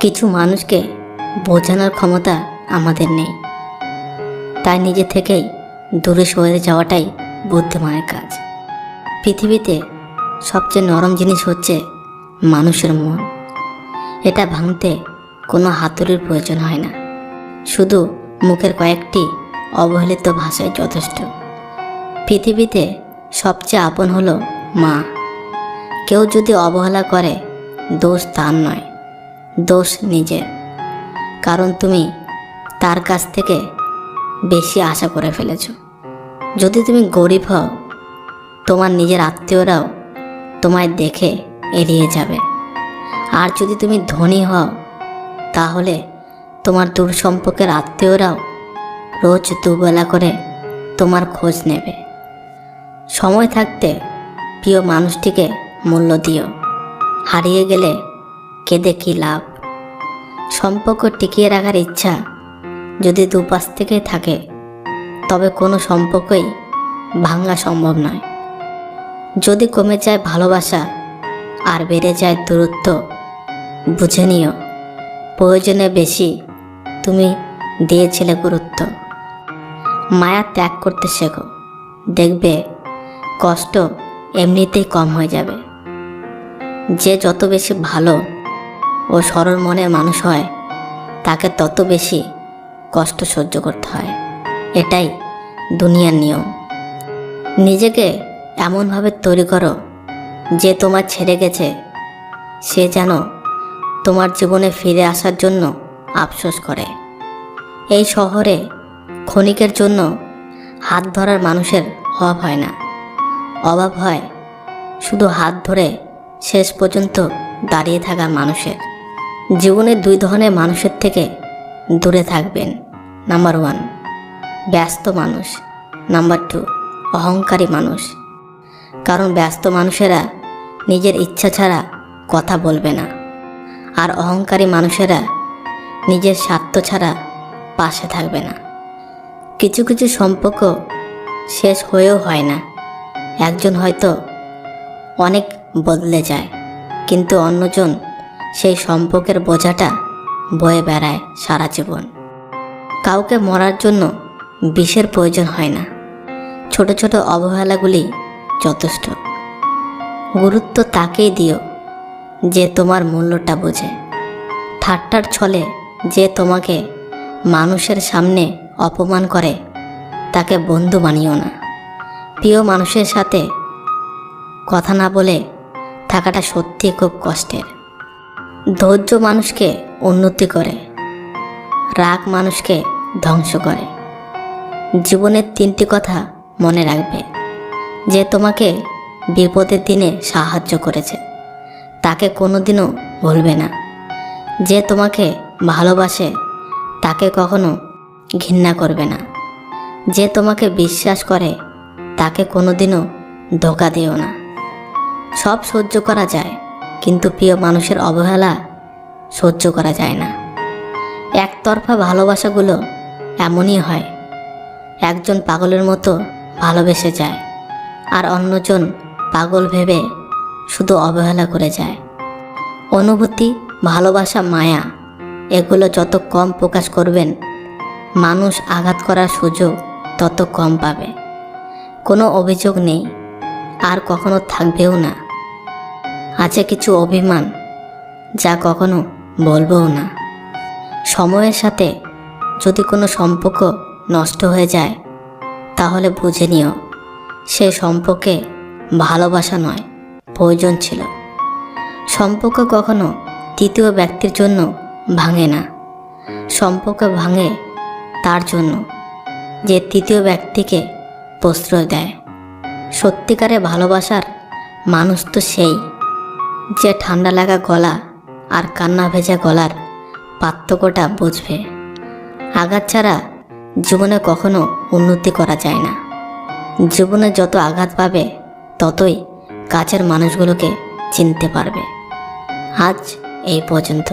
কিছু মানুষকে বোঝানোর ক্ষমতা আমাদের নেই, তাই নিজে থেকেই দূরে সরে যাওয়াটাই বুদ্ধিমানের কাজ। পৃথিবীতে সবচেয়ে নরম জিনিস হচ্ছে মানুষের মন। এটা ভাঙতে কোনো হাতুড়ির প্রয়োজন হয় না, শুধু মুখের কয়েকটি অবহেলিত ভাষায় যথেষ্ট। পৃথিবীতে সবচেয়ে আপন হলো মা। কেউ যদি অবহেলা করে, দোষ তার নয়, দোষ নিজের। কারণ তুমি তার কাছ থেকে বেশি আশা করে ফেলেছ। যদি তুমি গরিব হও, তোমার নিজের আত্মীয়রাও তোমায় দেখে এড়িয়ে যাবে। আর যদি তুমি ধনী হও, তাহলে তোমার দূর সম্পর্কের আত্মীয়রাও রোজ দুবেলা করে তোমার খোঁজ নেবে। সময় থাকতে প্রিয় মানুষটিকে মূল্য দিও। হারিয়ে গেলে কেঁদে কী লাভ? সম্পর্ক টিকিয়ে রাখার ইচ্ছা যদি দুপাশ থেকে থাকে, তবে কোনো সম্পর্কই ভাঙা সম্ভব নয়। যদি কমে যায় ভালোবাসা আর বেড়ে যায় দূরত্ব, বুঝে নিও প্রয়োজনে বেশি তুমি দিয়েছিলে গুরুত্ব। মায়া ত্যাগ করতে শেখো, দেখবে কষ্ট এমনিতেই কম হয়ে যাবে। যে যত বেশি ভালো ও সরল মনের মানুষ হয়, তাকে তত বেশি কষ্ট সহ্য করতে হয়। এটাই দুনিয়ার নিয়ম। নিজেকে এমনভাবে তৈরি করো যে তোমার ছেড়ে গেছে সে যেন তোমার জীবনে ফিরে আসার জন্য আফসোস করে। এই শহরে ক্ষণিকের জন্য হাত ধরার মানুষের অভাব হয় না, অভাব হয় শুধু হাত ধরে শেষ পর্যন্ত দাঁড়িয়ে থাকা মানুষের। জীবনের দুই ধরনের মানুষের থেকে দূরে থাকবেন। নাম্বার 1, ব্যস্ত মানুষ। নাম্বার 2, অহংকারী মানুষ। কারণ ব্যস্ত মানুষেরা নিজের ইচ্ছা ছাড়া কথা বলবে না, আর অহংকারী মানুষেরা নিজের স্বার্থ ছাড়া পাশে থাকবে না। কিছু কিছু সম্পর্ক শেষ হয়েও হয় না। একজন হয়তো অনেক বদলে যায়, কিন্তু অন্যজন সেই সম্পর্কের বোঝাটা বয়ে বেড়ায় সারা জীবন। কাউকে মরার জন্য বিষের প্রয়োজন হয় না, ছোট ছোট অবহেলাগুলি যথেষ্ট। গুরুত্ব তাকেই দিও যে তোমার মূল্যটা বোঝে। ঠাট্টার ছলে যে তোমাকে মানুষের সামনে অপমান করে, তাকে বন্ধু বানিও না। প্রিয় মানুষের সাথে কথা না বলে থাকাটা সত্যি খুব কষ্টের। ধৈর্য মানুষকে উন্নতি করে, রাগ মানুষকে ধ্বংস করে। জীবনের 3টি কথা মনে রাখবে। যে তোমাকে বিপদের দিনে সাহায্য করেছে, তাকে কোনোদিনও ভুলবে না। যে তোমাকে ভালোবাসে, তাকে কখনো ঘৃণা করবে না। যে তোমাকে বিশ্বাস করে, তাকে কোনোদিনও ধোঁকা দিও না। সব সহ্য করা যায়, কিন্তু প্রিয় মানুষের অবহেলা সহ্য করা যায় না। একতরফা ভালোবাসাগুলো এমনই হয়। একজন পাগলের মতো ভালোবেসে যায়, আর অন্যজন পাগল ভেবে শুধু অবহেলা করে যায়। অনুভূতি, ভালোবাসা, মায়া এগুলো যত কম প্রকাশ করবেন, মানুষ আঘাত করার সুযোগ তত কম পাবে। কোনো অভিযোগ নেই, আর কখনো থাকবেও না। আছে কিছু অভিমান, যা কখনো বলবও না। সময়ের সাথে যদি কোনো সম্পর্ক নষ্ট হয়ে যায়, তাহলে বুঝে নিও সে সম্পর্কে ভালোবাসা নয়, প্রয়োজন ছিল। সম্পর্ক কখনো তৃতীয় ব্যক্তির জন্য ভাঙে না। সম্পর্ক ভাঙে তার জন্য যে তৃতীয় ব্যক্তিকে প্রশ্রয় দেয়। সত্যিকারে ভালোবাসার মানুষ তো সেই, যে ঠান্ডা লাগা গলা আর কান্না ভেজা গলার পার্থক্যটা বুঝবে। আঘাত ছাড়া জীবনে কখনো উন্নতি করা যায় না। জীবনে যত আঘাত পাবে, ততই কাছের মানুষগুলোকে চিনতে পারবে। আজ এই পর্যন্ত।